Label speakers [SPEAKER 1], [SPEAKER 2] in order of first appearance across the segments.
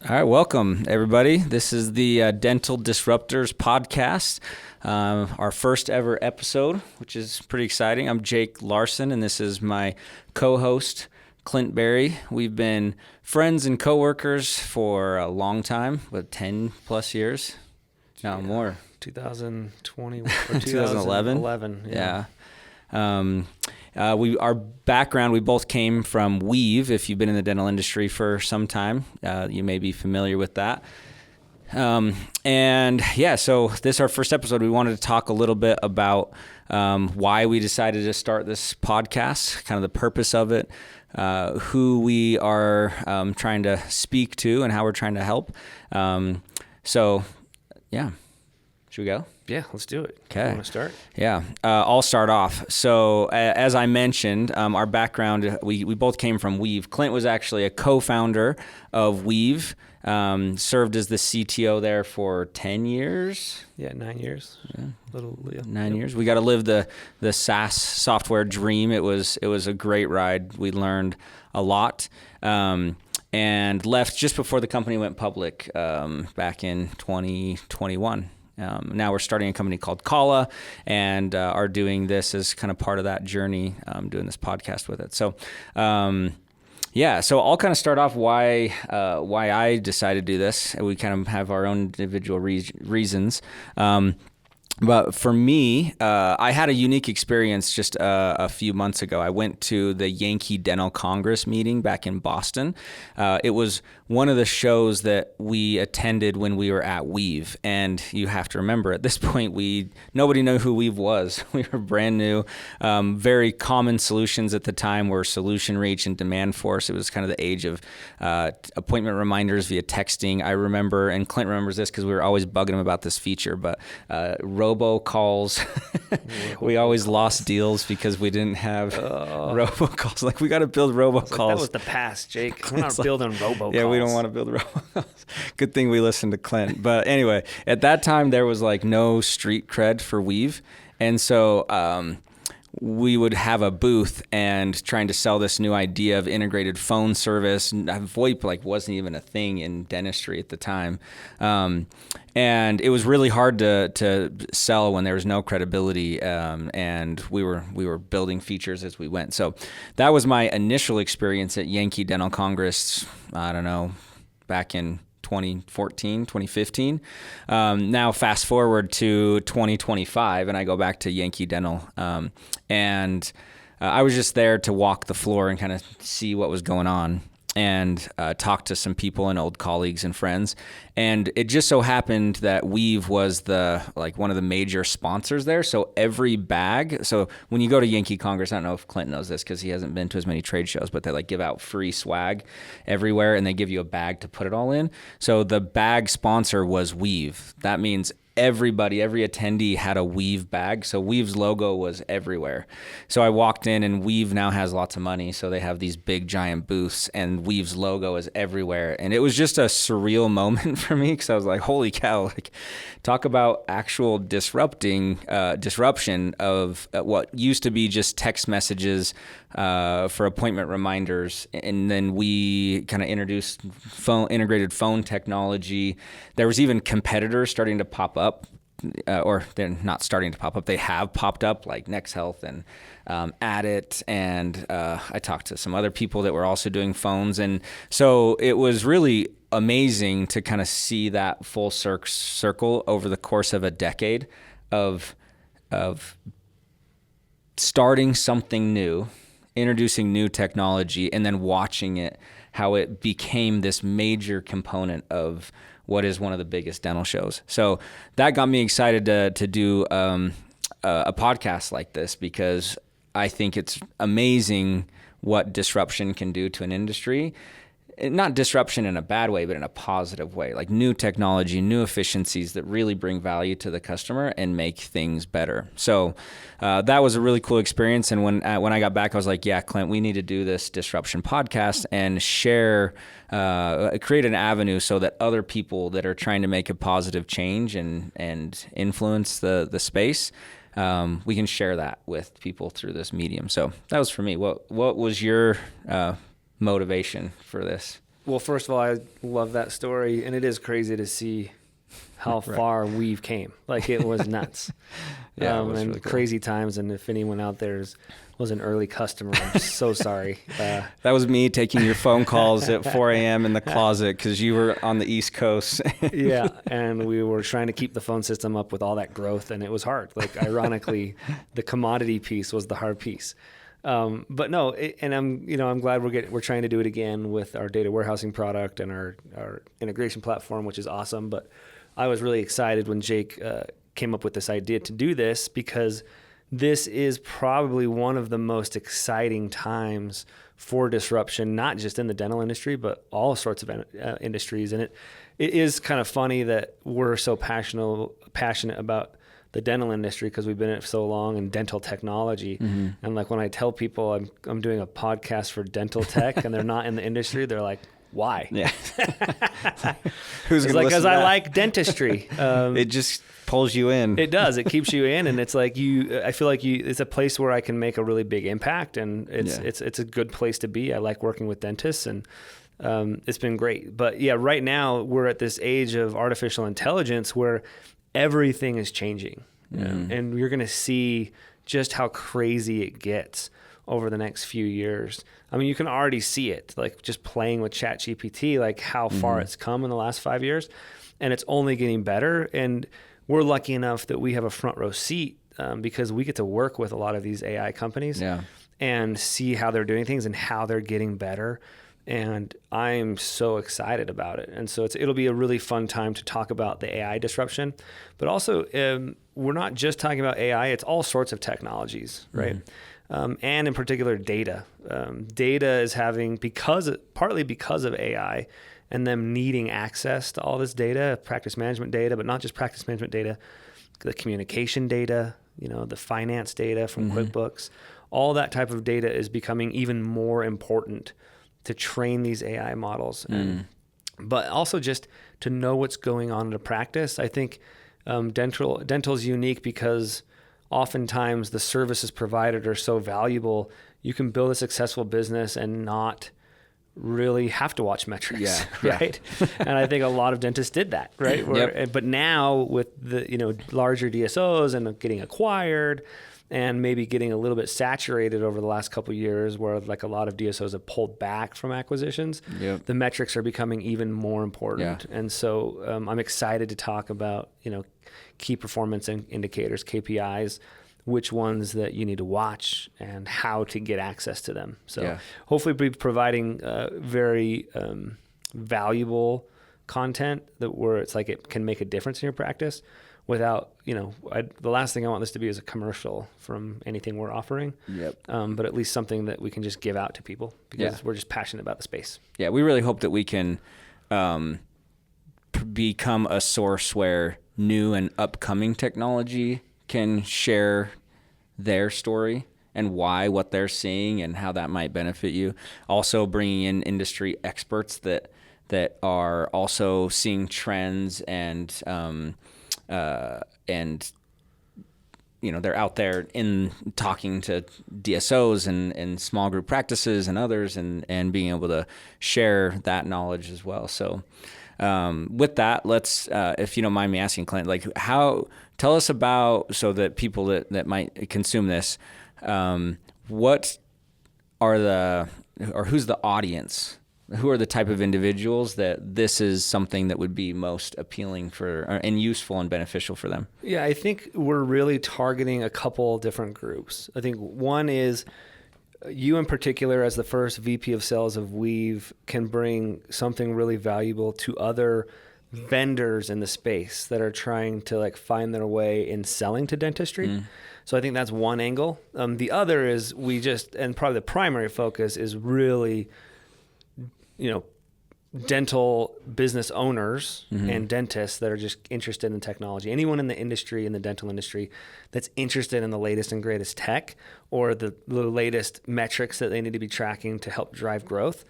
[SPEAKER 1] All right, welcome everybody. This is the Dental Disruptors Podcast, our first ever episode, which is pretty exciting. I'm Jake Larsen, and this is my co-host, Clint Berry. We've been friends and coworkers for a long time, but 10 plus years, no more.
[SPEAKER 2] 2020 or
[SPEAKER 1] 2011. Yeah. Our background, we both came from Weave. If you've been in the dental industry for some time, you may be familiar with that. So this is our first episode. We wanted to talk a little bit about why we decided to start this podcast, kind of the purpose of it, who we are trying to speak to, and how we're trying to help. Should we go?
[SPEAKER 2] Yeah, let's do it.
[SPEAKER 1] Okay.
[SPEAKER 2] You want to start?
[SPEAKER 1] Yeah, I'll start off. So as I mentioned, our background, we both came from Weave. Clint was actually a co-founder of Weave, served as the CTO there for 10 years.
[SPEAKER 2] Yeah, 9 years.
[SPEAKER 1] Yeah.
[SPEAKER 2] 9
[SPEAKER 1] years. We got to live the SaaS software dream. It was a great ride. We learned a lot. And left just before the company went public back in 2021. Now we're starting a company called Kolla and are doing this as kind of part of that journey, doing this podcast with it. So, so I'll kind of start off why I decided to do this. We kind of have our own individual reasons. But for me, I had a unique experience just a few months ago. I went to the Yankee Dental Congress meeting back in Boston. It was one of the shows that we attended when we were at Weave. And you have to remember, at this point, nobody knew who Weave was. We were brand new. Very common solutions at the time were Solution Reach and Demand Force. It was kind of the age of appointment reminders via texting. I remember, and Clint remembers this because we were always bugging him about this feature, but robocalls. We always lost deals because we didn't have robocalls. Like, we got to build robocalls.
[SPEAKER 2] That was the past, Jake. We're not building robocalls.
[SPEAKER 1] Yeah, we don't want to build robocalls. Good thing we listened to Clint. But anyway, at that time, there was like no street cred for Weave. And so we would have a booth and trying to sell this new idea of integrated phone service. VoIP wasn't even a thing in dentistry at the time. And it was really hard to sell when there was no credibility, and we were building features as we went. So that was my initial experience at Yankee Dental Congress, I don't know, back in 2014, 2015. Now fast forward to 2025, and I go back to Yankee Dental, and I was just there to walk the floor and kind of see what was going on, and talk to some people and old colleagues and friends. And it just so happened that Weave was one of the major sponsors there. So every bag, so when you go to Yankee Congress, I don't know if Clint knows this because he hasn't been to as many trade shows, but they give out free swag everywhere, and they give you a bag to put it all in. So the bag sponsor was Weave. That means every attendee had a Weave bag. So Weave's logo was everywhere. So I walked in, and Weave now has lots of money. So they have these big giant booths, and Weave's logo is everywhere. And it was just a surreal moment for me because I was like, holy cow, talk about actual disruption of what used to be just text messages for appointment reminders. And then we kind of introduced integrated phone technology. There was even competitors starting to pop up. Or they're not starting to pop up. They have popped up, like NextHealth and Addit, and I talked to some other people that were also doing phones, and so it was really amazing to kind of see that full circle over the course of a decade of starting something new, introducing new technology, and then watching it, how it became this major component of what is one of the biggest dental shows. So that got me excited to do a podcast like this, because I think it's amazing what disruption can do to an industry. Not disruption in a bad way, but in a positive way, like new technology, new efficiencies that really bring value to the customer and make things better. So that was a really cool experience. And when I got back, I was like, yeah, Clint, we need to do this disruption podcast and share, create an avenue so that other people that are trying to make a positive change and influence the space, we can share that with people through this medium. So that was for me. What was your motivation for this?
[SPEAKER 2] Well, first of all, I love that story, and it is crazy to see how far we've came. Like, it was nuts.
[SPEAKER 1] It was
[SPEAKER 2] and
[SPEAKER 1] really cool.
[SPEAKER 2] crazy times. And if anyone out there was an early customer, I'm so sorry.
[SPEAKER 1] That was me taking your phone calls at 4 a.m. in the closet because you were on the East Coast.
[SPEAKER 2] Yeah, and we were trying to keep the phone system up with all that growth, and it was hard. Like, ironically, the commodity piece was the hard piece. But no, and I'm glad we're trying to do it again with our data warehousing product and our integration platform, which is awesome. But I was really excited when Jake came up with this idea to do this, because this is probably one of the most exciting times for disruption, not just in the dental industry, but all sorts of industries. And it is kind of funny that we're so passionate about the dental industry because we've been in it so long, and dental technology. Mm-hmm. And like, when I tell people I'm doing a podcast for dental tech and they're not in the industry, they're like, why?
[SPEAKER 1] Yeah.
[SPEAKER 2] Who's gonna like, because I like dentistry.
[SPEAKER 1] It just pulls you in.
[SPEAKER 2] It does. It keeps you in, and it's like I feel like it's a place where I can make a really big impact, and it's a good place to be. I like working with dentists, and it's been great. But yeah, right now we're at this age of artificial intelligence where everything is changing, and you're going to see just how crazy it gets over the next few years. I mean, you can already see it, like just playing with ChatGPT, like how far it's come in the last 5 years, and it's only getting better. And we're lucky enough that we have a front row seat because we get to work with a lot of these AI companies and see how they're doing things and how they're getting better. And I'm so excited about it. And so it'll be a really fun time to talk about the AI disruption. But also, we're not just talking about AI, it's all sorts of technologies, right? And in particular, data. Data is having, partly because of AI and them needing access to all this data, practice management data, but not just practice management data, the communication data, the finance data from QuickBooks. All that type of data is becoming even more important to train these AI models, but also just to know what's going on in a practice. I think dental is unique because oftentimes the services provided are so valuable. You can build a successful business and not really have to watch metrics, right? And I think a lot of dentists did that, right? But now with the larger DSOs and getting acquired, and maybe getting a little bit saturated over the last couple of years, where like a lot of DSOs have pulled back from acquisitions, the metrics are becoming even more important. And so I'm excited to talk about key performance indicators, KPIs, which ones that you need to watch and how to get access to them. So hopefully be providing very valuable content where it's like it can make a difference in your practice without, the last thing I want this to be is a commercial from anything we're offering. But at least something that we can just give out to people because we're just passionate about the space. Yeah,
[SPEAKER 1] we really hope that we can become a source where new and upcoming technology can share their story and what they're seeing and how that might benefit you. Also bringing in industry experts that are also seeing trends and they're out there in talking to DSOs and small group practices and others and being able to share that knowledge as well. So with that, let's, if you don't mind me asking, Clint, tell us about, so that people that might consume this, what are who's the audience? Who are the type of individuals that this is something that would be most appealing for and useful and beneficial for them?
[SPEAKER 2] Yeah, I think we're really targeting a couple different groups. I think one is you in particular, as the first VP of sales of Weave, can bring something really valuable to other vendors in the space that are trying to find their way in selling to dentistry. So I think that's one angle. The other is and probably the primary focus is really dental business owners and dentists that are just interested in technology. Anyone in the industry, in the dental industry, that's interested in the latest and greatest tech or the latest metrics that they need to be tracking to help drive growth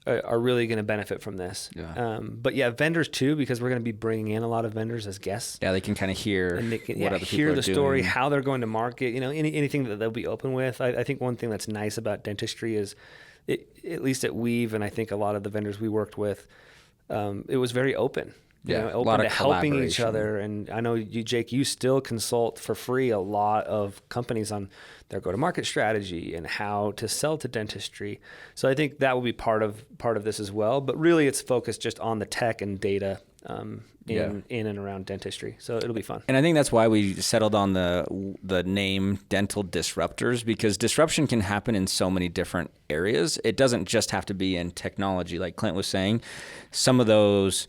[SPEAKER 2] are really going to benefit from this. But vendors too, because we're going to be bringing in a lot of vendors as guests.
[SPEAKER 1] Yeah, they can kind of hear
[SPEAKER 2] and they can,
[SPEAKER 1] what other people
[SPEAKER 2] hear
[SPEAKER 1] are
[SPEAKER 2] the
[SPEAKER 1] doing.
[SPEAKER 2] story, how they're going to market, anything that they'll be open with. I think one thing that's nice about dentistry is at least at Weave, and I think a lot of the vendors we worked with, it was very open. Open to helping each other. And I know you, Jake, you still consult for free a lot of companies on their go-to-market strategy and how to sell to dentistry. So I think that will be part of this as well. But really, it's focused just on the tech and data in and around dentistry. So it'll be fun.
[SPEAKER 1] And I think that's why we settled on the name Dental Disruptors, because disruption can happen in so many different areas. It doesn't just have to be in technology, like Clint was saying. Some of those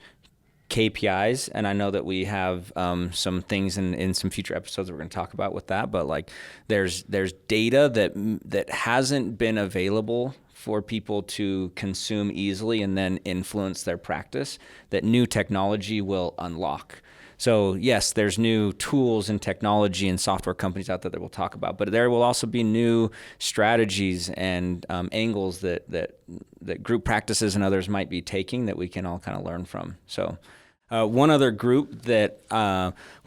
[SPEAKER 1] KPIs, and I know that we have some things in some future episodes we're going to talk about with that, but like there's data that hasn't been available for people to consume easily and then influence their practice, that new technology will unlock. So yes, there's new tools and technology and software companies out there that we'll talk about, but there will also be new strategies and angles that group practices and others might be taking that we can all kind of learn from. So one other group that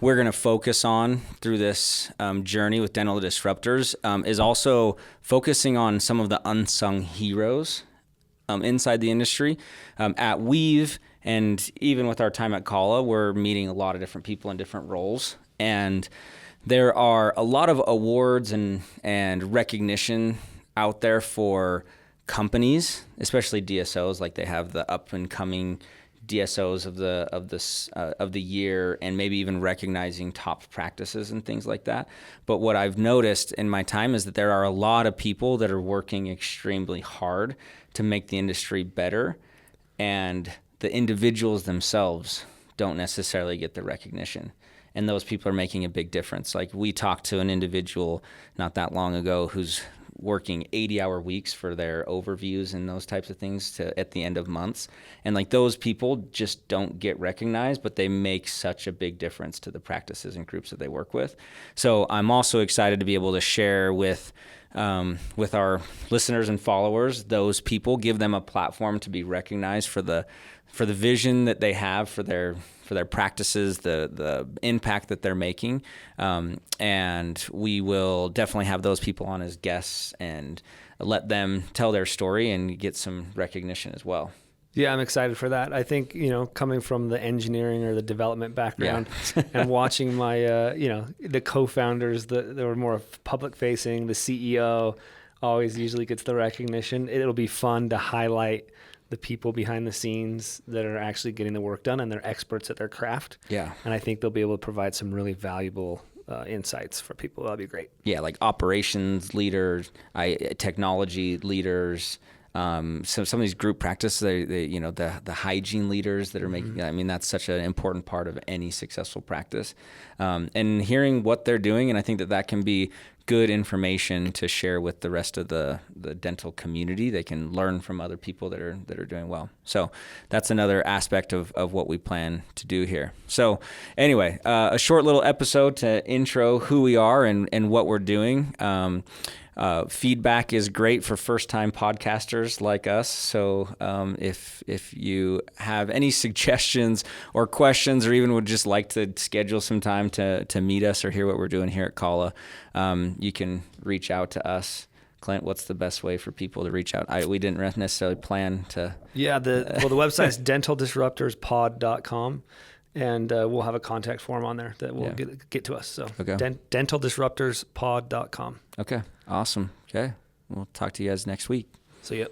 [SPEAKER 1] we're going to focus on through this journey with Dental Disruptors is also focusing on some of the unsung heroes inside the industry. At Weave, and even with our time at Kolla, we're meeting a lot of different people in different roles. And there are a lot of awards and recognition out there for companies, especially DSOs, like they have the up and coming DSOs of the year, and maybe even recognizing top practices and things like that. But what I've noticed in my time is that there are a lot of people that are working extremely hard to make the industry better, and the individuals themselves don't necessarily get the recognition. And those people are making a big difference. Like, we talked to an individual not that long ago who's working 80-hour weeks for their overviews and those types of things at the end of months. And like, those people just don't get recognized, but they make such a big difference to the practices and groups that they work with. So I'm also excited to be able to share with our listeners and followers those people, give them a platform to be recognized for the vision that they have for their practices, the impact that they're making. And we will definitely have those people on as guests and let them tell their story and get some recognition as well.
[SPEAKER 2] Yeah, I'm excited for that. I think, coming from the engineering or the development background and watching my, the co-founders that were more public facing, the CEO always usually gets the recognition. It'll be fun to highlight the people behind the scenes that are actually getting the work done, and they're experts at their craft. Yeah. And I think they'll be able to provide some really valuable insights for people. That'll be great. Yeah, like operations leaders, technology leaders, some of these group practices, the hygiene leaders that are making, I mean, that's such an important part of any successful practice. And hearing what they're doing, and I think that can be good information to share with the rest of the dental community. They can learn from other people that are doing well. So that's another aspect of what we plan to do here. So anyway, a short little episode to intro who we are and what we're doing. Feedback is great for first-time podcasters like us. So if you have any suggestions or questions, or even would just like to schedule some time to meet us or hear what we're doing here at Kolla, you can reach out to us. Clint, what's the best way for people to reach out? We didn't necessarily plan to. Yeah, the website's dentaldisruptorspod.com. And we'll have a contact form on there that will get to us. So dentaldisruptorspod.com. Okay, awesome. Okay, we'll talk to you guys next week. See ya.